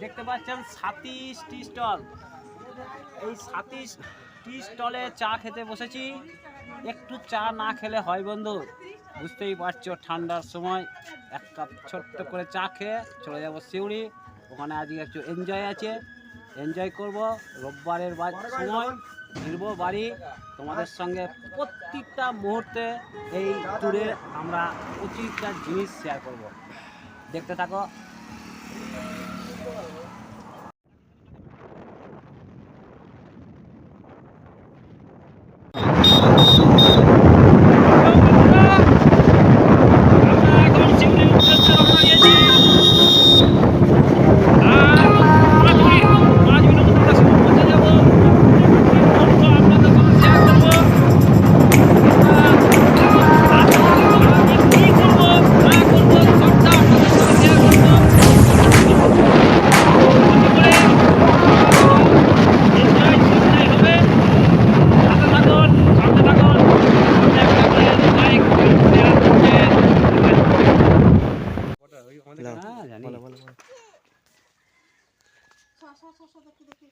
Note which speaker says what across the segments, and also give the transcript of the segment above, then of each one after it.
Speaker 1: দেখতে পাচ্ছেন 37টি স্টল। এই 37টি স্টলে চা খেতে বসেছি। একটু চা না খেলে হয় বন্ধু, বুঝতেই পারছো ঠান্ডার সময় এক কাপ ছোট্ট করে চা খেয়ে চলে যাবো সিউড়ি। ওখানে আজকে একটু এনজয় আছে, এনজয় করব। রোববারের সময় ফিরবো বাড়ি। তোমাদের সঙ্গে প্রত্যেকটা মুহূর্তে এই ট্যুরে আমরা প্রত্যেকটা জিনিস শেয়ার করব, দেখতে থাকো।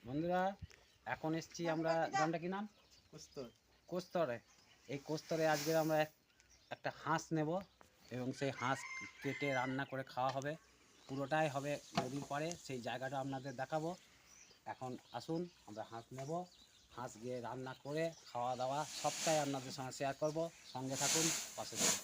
Speaker 1: বন্ধুরা এখন এসছি আমরা, গ্রামটা কি নাম? কোস্তরে। এই কোস্তরে আজকে আমরা একটা হাঁস নেব এবং সেই হাঁস কেটে রান্না করে খাওয়া হবে। পুরোটাই হবে নদীর পাড়ে, সেই জায়গাটা আপনাদের দেখাবো। এখন আসুন আমরা হাঁস নেব, হাঁস গিয়ে রান্না করে খাওয়া দাওয়া সবটাই আপনাদের সঙ্গে শেয়ার করব। সঙ্গে থাকুন, পাশে থাকুন।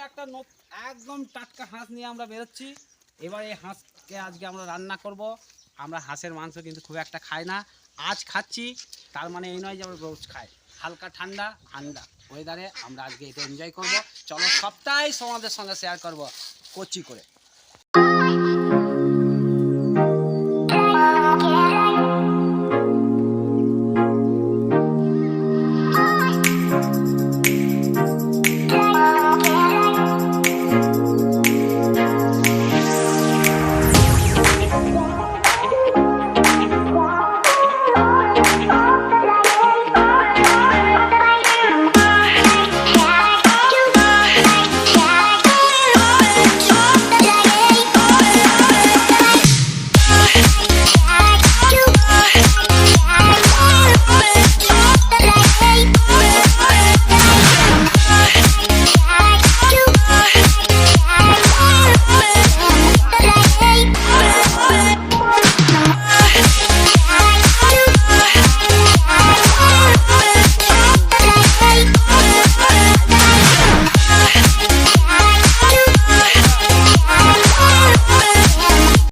Speaker 1: একটা একদম টাটকা হাঁস নিয়ে আমরা বেরোচ্ছি। এবার এই হাঁসকে আজকে আমরা রান্না করব। আমরা হাঁসের মাংস কিন্তু খুব একটা খাই না, আজ খাচ্ছি। তার মানে এই নয় যে আমরা রোজ খাই। হালকা ঠান্ডা ওয়েদারে আমরা আজকে এটা এনজয় করব। চলো সবটাই তোমাদের সঙ্গে শেয়ার করব কচি করে।